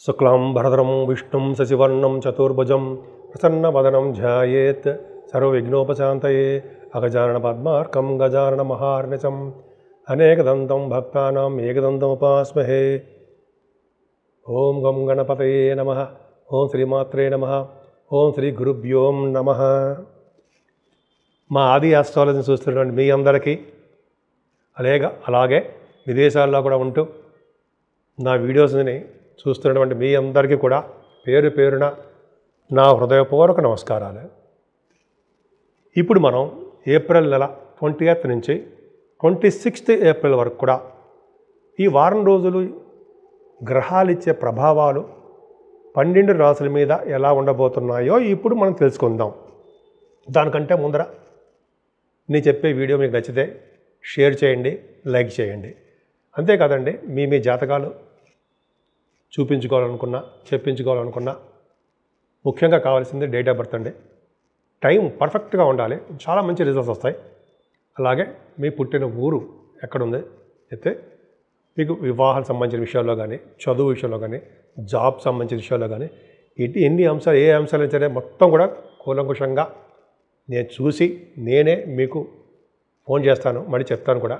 शुक्लांबरधरं विष्णुं शशिवर्णं चतुर्भुजं प्रसन्नवदनं ध्यायेत् सर्वविघ्नोपशान्तये अगजाननपद्मार्कं गजाननमहार्निशम् अनेकदन्तं भक्तानाम् एकदन्तमुपास्महे। ओं गं गणपतये नमः। ओं श्रीमात्रे नमः। ओं श्री गुरुभ्यो नमः। మా ఆది ఆస్ట్రాలజీని చూస్తున్నటువంటి మీ అందరికీ అలాగే విదేశాల్లో కూడా ఉంటూ నా వీడియోస్ని చూస్తున్నటువంటి మీ అందరికీ కూడా పేరు పేరున నా హృదయపూర్వక నమస్కారాలు. ఇప్పుడు మనం ఏప్రిల్ నెల 20th నుంచి 26th ఏప్రిల్ వరకు కూడా ఈ వారం రోజులు గ్రహాలు ఇచ్చే ప్రభావాలు 12 రాశుల మీద ఎలా ఉండబోతున్నాయో ఇప్పుడు మనం తెలుసుకుందాం. దానికంటే ముందర నేను చెప్పే వీడియో మీకు నచ్చితే షేర్ చేయండి, లైక్ చేయండి. అంతేకాదండి, మీ జాతకాలు చూపించుకోవాలనుకున్నా, చెప్పించుకోవాలనుకున్నా ముఖ్యంగా కావాల్సింది డేట్ ఆఫ్ బర్త్ అండి. టైం పర్ఫెక్ట్గా ఉండాలి, చాలా మంచి రిజల్ట్స్ వస్తాయి. అలాగే మీ పుట్టిన ఊరు ఎక్కడుంది అయితే మీకు వివాహాలకు సంబంధించిన విషయాల్లో కానీ, చదువు విషయంలో కానీ, జాబ్ సంబంధించిన విషయాల్లో కానీ ఎన్ని అంశాలు, ఏ అంశాలు సరే మొత్తం కూడా కూలంకుషంగా నేను చూసి నేనే మీకు ఫోన్ చేస్తాను, మళ్ళీ చెప్తాను కూడా.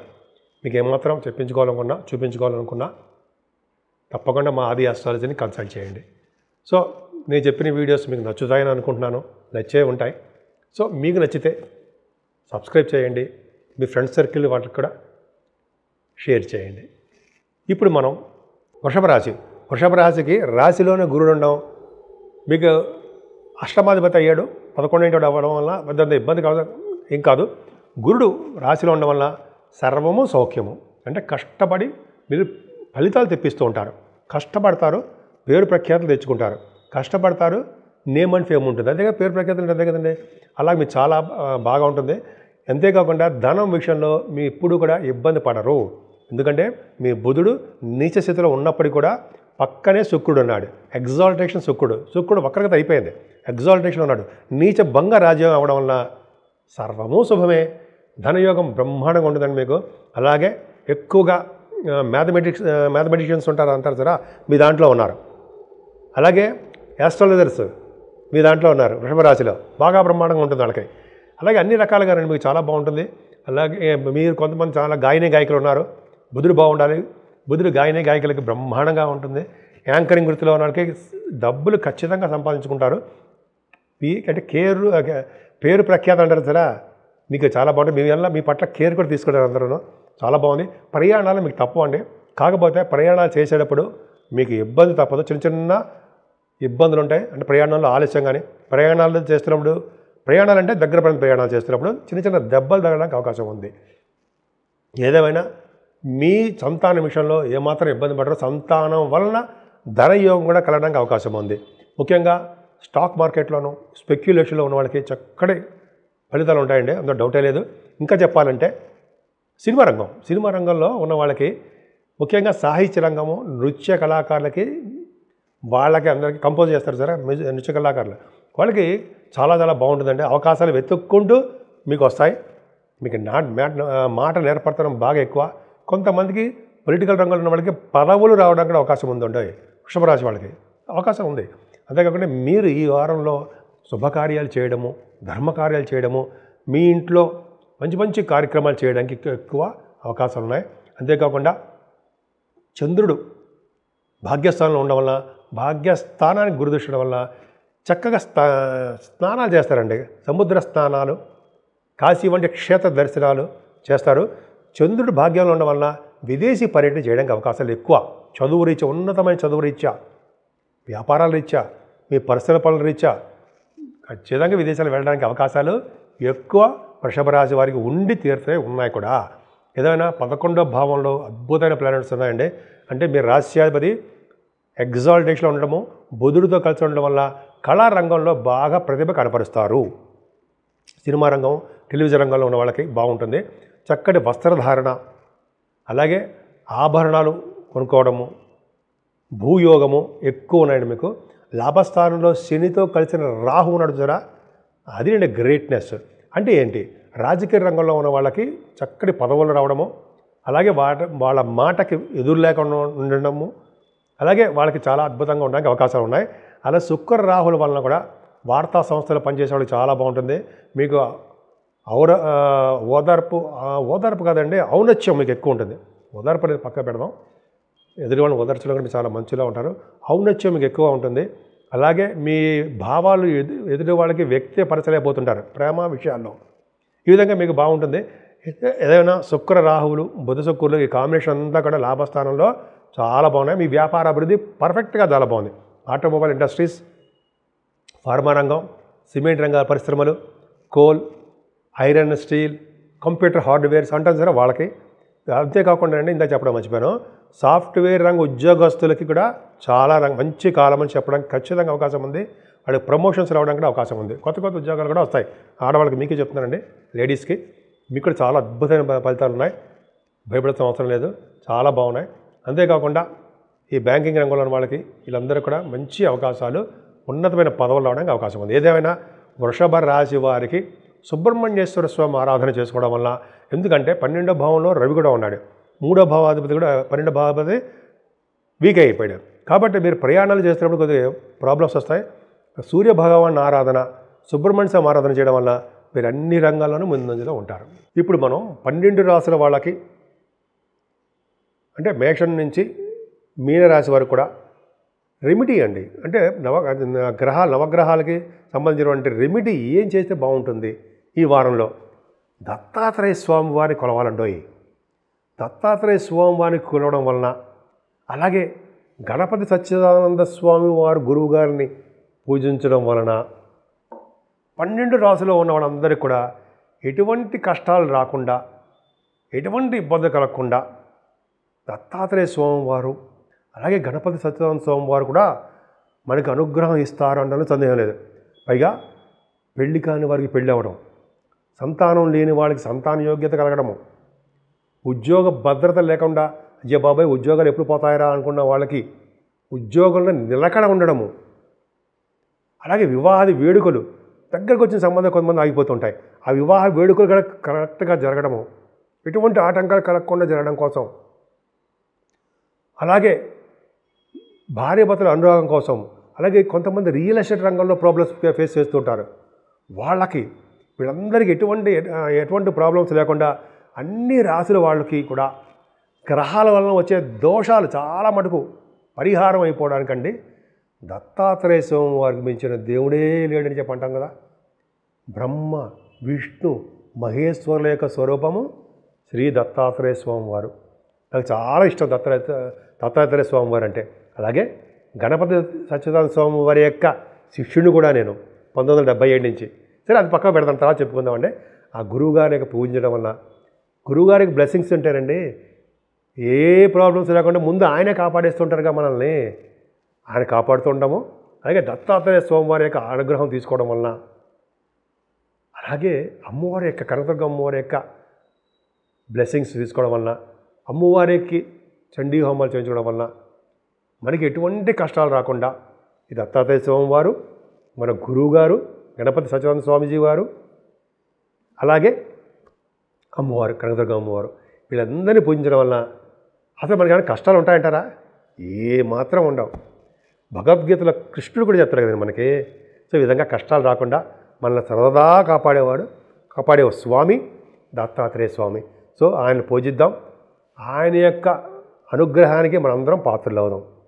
మీకు ఏమాత్రం చెప్పించుకోవాలనుకున్నా, చూపించుకోవాలనుకున్నా తప్పకుండా మా ఆది ఆస్ట్రాలజీని కన్సల్ట్ చేయండి. సో నేను చెప్పిన వీడియోస్ మీకు నచ్చుతాయని అనుకుంటున్నాను, నచ్చే ఉంటాయి. సో మీకు నచ్చితే సబ్స్క్రైబ్ చేయండి, మీ ఫ్రెండ్స్ సర్కిల్ వాళ్ళకి కూడా షేర్ చేయండి. ఇప్పుడు మనం వృషభ రాశికి రాశిలోనే గురుడు ఉండడం, మీకు అష్టమాధిపతి అయ్యాడు, 11వ అవ్వడం వల్ల పెద్ద ఇబ్బంది కాదు, ఏం కాదు. గురుడు రాశిలో ఉండడం వల్ల సర్వము సౌఖ్యము. అంటే కష్టపడి మీరు ఫలితాలు తెప్పిస్తూ ఉంటారు, కష్టపడతారు, పేరు ప్రఖ్యాతులు తెచ్చుకుంటారు, కష్టపడతారు, నేమ్ అండ్ ఫేమ్ ఉంటుంది. అదే పేరు ప్రఖ్యాతులు అంతే కదండి. అలా మీకు చాలా బాగా ఉంటుంది. అంతేకాకుండా ధనం విషయంలో మీ ఎప్పుడు కూడా ఇబ్బంది పడరు. ఎందుకంటే మీ బుధుడు నీచ స్థితిలో ఉన్నప్పటికీ కూడా పక్కనే శుక్రుడు ఉన్నాడు, ఎగ్జాల్టేషన్ శుక్రుడు వక్రగత అయిపోయింది, ఎగ్జాల్టేషన్ ఉన్నాడు. నీచ భంగ రాజ్యం అవ్వడం వల్ల సర్వము శుభమే. ధనయోగం బ్రహ్మాండంగా ఉంటుందండి మీకు. అలాగే ఎక్కువగా మ్యాథమెటిషియన్స్ అంటారు సరే, మీ దాంట్లో ఉన్నారు. అలాగే యాస్ట్రాలజర్స్ మీ దాంట్లో ఉన్నారు. వృషభ రాశిలో బాగా బ్రహ్మాండంగా ఉంటుంది వాళ్ళకి. అలాగే అన్ని రకాలుగా రండి, మీకు చాలా బాగుంటుంది. అలాగే మీరు కొంతమంది చాలా గాయకులు ఉన్నారు, బుధుడు బాగుండాలి. బుధుడు గాయకులకి బ్రహ్మాండంగా ఉంటుంది. యాంకరింగ్ వృత్తిలో ఉన్న వాళ్ళకి డబ్బులు ఖచ్చితంగా సంపాదించుకుంటారు. అంటే పేరు ప్రఖ్యాత అంటారు సరే, మీకు చాలా బాగుంటుంది. మీ పట్ల కేర్ కూడా తీసుకుంటారు అందరూ, చాలా బాగుంది. ప్రయాణాలు మీకు తప్పవండి. కాకపోతే ప్రయాణాలు చేసేటప్పుడు మీకు ఇబ్బంది తప్పదు, చిన్న ఇబ్బందులు ఉంటాయి. అంటే ప్రయాణాల్లో ఆలస్యం కానీ, ప్రయాణాలు చేస్తున్నప్పుడు, ప్రయాణాలు అంటే దగ్గర పడిన ప్రయాణాలు చేస్తున్నప్పుడు చిన్న దెబ్బలు తగలడానికి అవకాశం ఉంది. ఏదేమైనా మీ సంతానం విషయంలో ఏమాత్రం ఇబ్బంది పడరు. సంతానం వలన ధనయోగం కూడా కలగడానికి అవకాశం ఉంది. ముఖ్యంగా స్టాక్ మార్కెట్లోనూ స్పెక్యులేషన్లో ఉన్న వాళ్ళకి చక్కటి ఫలితాలు ఉంటాయండి, అందులో డౌటే లేదు. ఇంకా చెప్పాలంటే సినిమా రంగంలో ఉన్న వాళ్ళకి, ముఖ్యంగా సాహిత్య రంగము, నృత్య కళాకారులకి, వాళ్ళకి అందరికీ కంపోజ్ చేస్తారు సరే, నృత్య కళాకారులు, వాళ్ళకి చాలా బాగుంటుందండి. అవకాశాలు వెతుక్కుంటూ మీకు వస్తాయి. మీకు మాటలు ఏర్పడతాం బాగా ఎక్కువ. కొంతమందికి పొలిటికల్ రంగంలో ఉన్న వాళ్ళకి పదవులు రావడానికి కూడా అవకాశం ఉందండి. వృషభ రాశి వాళ్ళకి అవకాశం ఉంది. అంతేకాకుండా మీరు ఈ వారంలో శుభకార్యాలు చేయడము, ధర్మకార్యాలు చేయడము, మీ ఇంట్లో మంచి కార్యక్రమాలు చేయడానికి ఎక్కువ అవకాశాలు ఉన్నాయి. అంతేకాకుండా చంద్రుడు భాగ్యస్థానంలో ఉండడం వల్ల, భాగ్యస్థానానికి గురుదృష్టం వల్ల చక్కగా స్నానాలు చేస్తారండి. సముద్ర స్నానాలు, కాశీ వంటి క్షేత్ర దర్శనాలు చేస్తారు. చంద్రుడు భాగ్యంలో ఉండడం వల్ల విదేశీ పర్యటన చేయడానికి అవకాశాలు ఎక్కువ. చదువు రీత్యా, ఉన్నతమైన చదువు రీత్యా, వ్యాపారాల రీత్యా, మీ పర్సనల్ పనుల రీత్యా ఖచ్చితంగా విదేశాలు వెళ్ళడానికి అవకాశాలు ఎక్కువ వృషభ రాశి వారికి ఉండి తీరుతాయి, ఉన్నాయి కూడా. ఏదైనా 11వ భావంలో అద్భుతమైన ప్లానెట్స్ ఉన్నాయండి. అంటే మీ రాశ్యాధిపతి ఎగ్జాల్టేషన్లో ఉండడము, బుధుడితో కలిసి ఉండడం వల్ల కళారంగంలో బాగా ప్రతిభ కనపరుస్తారు. సినిమా రంగం, టెలివిజన్ రంగంలో ఉన్న వాళ్ళకి బాగుంటుంది. చక్కటి వస్త్రధారణ, అలాగే ఆభరణాలు కొనుక్కోవడము, భూయోగము ఎక్కువ ఉన్నాయండి మీకు. లాభస్థానంలో శనితో కలిసిన రాహు ఉన్నాడు చూరా, అది అండి గ్రేట్నెస్. అంటే ఏంటి, రాజకీయ రంగంలో ఉన్న వాళ్ళకి చక్కటి పదవులు రావడము, అలాగే వాళ్ళ మాటకి ఎదురు లేకుండా ఉండడము, అలాగే వాళ్ళకి చాలా అద్భుతంగా ఉండడానికి అవకాశాలు ఉన్నాయి. అలా శుక్ర రాహుల వలన కూడా వార్తా సంస్థలు పనిచేసే వాళ్ళకి చాలా బాగుంటుంది. మీకు ఓదార్పు కాదండి, ఔన్నత్యం మీకు ఎక్కువ ఉంటుంది. ఓదార్పు అనేది పక్క పెడదాం, ఎదుటి వాళ్ళని ఓదార్చడం కూడా చాలా మంచిగా ఉంటారు. ఔన్నత్యం మీకు ఎక్కువ ఉంటుంది. అలాగే మీ భావాలు ఎదుటి వాళ్ళకి వ్యక్తపరచలేకపోతుంటారు ప్రేమ విషయాల్లో. ఈ విధంగా మీకు బాగుంటుంది. ఏదైనా శుక్ర రాహువులు బుధ శుక్రులు ఈ కాంబినేషన్ అంతా కూడా లాభస్థానంలో చాలా బాగున్నాయి. మీ వ్యాపార అభివృద్ధి పర్ఫెక్ట్గా చాలా బాగుంది. ఆటోమొబైల్ ఇండస్ట్రీస్, ఫార్మా రంగం, సిమెంట్ రంగ పరిశ్రమలు, coal, iron, steel, computer hardwares అంటారు సరే వాళ్ళకి. అంతేకాకుండా అండి ఇందాక చెప్పడం మర్చిపోయాను, సాఫ్ట్వేర్ రంగ ఉద్యోగస్తులకి కూడా చాలా మంచి కాలం అని చెప్పడానికి ఖచ్చితంగా అవకాశం ఉంది. వాళ్ళకి ప్రమోషన్స్ రావడానికి కూడా అవకాశం ఉంది. కొత్త కొత్త ఉద్యోగాలు కూడా వస్తాయి. ఆడవాళ్ళకి మీకే చెప్తున్నానండి, లేడీస్కి మీకు కూడా చాలా అద్భుతమైన ఫలితాలు ఉన్నాయి. భయపడాల్సిన అవసరం లేదు, చాలా బాగున్నాయి. అంతేకాకుండా ఈ బ్యాంకింగ్ రంగంలో ఉన్న వాళ్ళకి వీళ్ళందరూ కూడా మంచి అవకాశాలు, ఉన్నతమైన పదవులు రావడానికి అవకాశం ఉంది. ఏదేమైనా వృషభ రాశి వారికి సుబ్రహ్మణ్యేశ్వర స్వామి ఆరాధన చేసుకోవడం వల్ల, ఎందుకంటే 12వ భావంలో రవి కూడా ఉన్నాడు, 3వ భావాధిపతి కూడా 12వ భావాధిపతి వీక్ అయిపోయాడు. కాబట్టి మీరు ప్రయాణాలు చేస్తున్నప్పుడు కొద్దిగా ప్రాబ్లమ్స్ వస్తాయి. సూర్య భగవాన్ ఆరాధన, సుబ్రహ్మణ్య స్వామి ఆరాధన చేయడం వల్ల మీరు అన్ని రంగాల్లోనూ ముందంజలో ఉంటారు. ఇప్పుడు మనం 12 రాశుల వాళ్ళకి అంటే మేషం నుంచి మీనరాశి వరకు కూడా రెమెడీ అండి, అంటే నవగ్రహాలకి సంబంధించినటువంటి రెమెడీ ఏం చేస్తే బాగుంటుంది ఈ వారంలో? దత్తాత్రేయ స్వామి వారిని కొలవాలండోయ్. దత్తాత్రేయ స్వామి వారిని కొలవడం వలన, అలాగే గణపతి సచ్చిదానంద స్వామి వారు గురువు గారిని పూజించడం వలన 12 రాశుల్లో ఉన్న వాళ్ళందరికీ కూడా ఎటువంటి కష్టాలు రాకుండా, ఎటువంటి ఇబ్బంది కలగకుండా దత్తాత్రేయ స్వామి వారు అలాగే గణపతి సచ్చిదానంద స్వామి వారు కూడా మనకు అనుగ్రహం ఇస్తారు అనడంలో సందేహం లేదు. పైగా పెళ్లి కాని వారికి పెళ్ళి అవ్వడం, సంతానం లేని వాళ్ళకి సంతాన యోగ్యత కలగడము, ఉద్యోగ భద్రత లేకుండా అయ్యే బాబాయ్ ఉద్యోగాలు ఎప్పుడు పోతాయరా అనుకున్న వాళ్ళకి ఉద్యోగంలో నిలకడ ఉండడము, అలాగే వివాహాది వేడుకలు దగ్గరకు వచ్చిన సంబంధం కొంతమంది ఆగిపోతుంటాయి, ఆ వివాహ వేడుకలు కూడా కరెక్ట్గా జరగడము, ఎటువంటి ఆటంకాలు కలగకుండా జరగడం కోసం, అలాగే భార్యాభర్తల అనురాగం కోసం, అలాగే కొంతమంది రియల్ ఎస్టేట్ రంగంలో ప్రాబ్లమ్స్ ఫేస్ చేస్తుంటారు, వాళ్ళకి వీళ్ళందరికీ ఎటువంటి ప్రాబ్లమ్స్ లేకుండా అన్ని రాశుల వాళ్ళకి కూడా గ్రహాల వలన వచ్చే దోషాలు చాలా మటుకు పరిహారం అయిపోవడానికండి దత్తాత్రేయ స్వామి వారికి మించిన దేవుడే లేడని చెప్పి అంటాం కదా. బ్రహ్మ విష్ణు మహేశ్వరుల యొక్క స్వరూపము శ్రీ దత్తాత్రేయ స్వామి వారు. నాకు చాలా ఇష్టం దత్తాత్రేయ స్వామి వారు అంటే. అలాగే గణపతి సచ్చిదానంద స్వామి వారి యొక్క శిష్యుని కూడా నేను 1977 నుంచి. సరే అది పక్కన పెడతాం, తర్వాత చెప్పుకుందామండి. ఆ గురువుగారికి పూజించడం వల్ల, గురువుగారికి బ్లెస్సింగ్స్ ఉంటారండి, ఏ ప్రాబ్లమ్స్ లేకుండా ముందు ఆయనే కాపాడేస్తుంటారుగా మనల్ని, ఆయన కాపాడుతూ ఉంటాము. అలాగే దత్తాత్రేయ స్వామివారి యొక్క అనుగ్రహం తీసుకోవడం వలన, అలాగే అమ్మవారి యొక్క కనకదుర్గ అమ్మవారి యొక్క బ్లెస్సింగ్స్ తీసుకోవడం వలన, అమ్మవారికి చండీ హోమాలు చేయించుకోవడం వలన మనకి ఎటువంటి కష్టాలు రాకుండా ఈ దత్తాత్రేయ స్వామివారు, మన గురువుగారు గణపతి సచ్చిదానంద స్వామీజీ వారు, అలాగే అమ్మవారు కనకదుర్గ అమ్మవారు, వీళ్ళందరినీ పూజించడం వలన అసలు మనకి కష్టాలు ఉంటాయంటారా? ఏ మాత్రం ఉండవు. భగవద్గీతలో కృష్ణుడు కూడా చెప్తారు కదండి మనకి. సో ఈ విధంగా కష్టాలు రాకుండా మనల్ని సర్వదా కాపాడే స్వామి దత్తాత్రేయ స్వామి. సో ఆయన పూజిద్దాం, ఆయన యొక్క అనుగ్రహానికి మనందరం పాత్రలు అవుదాం.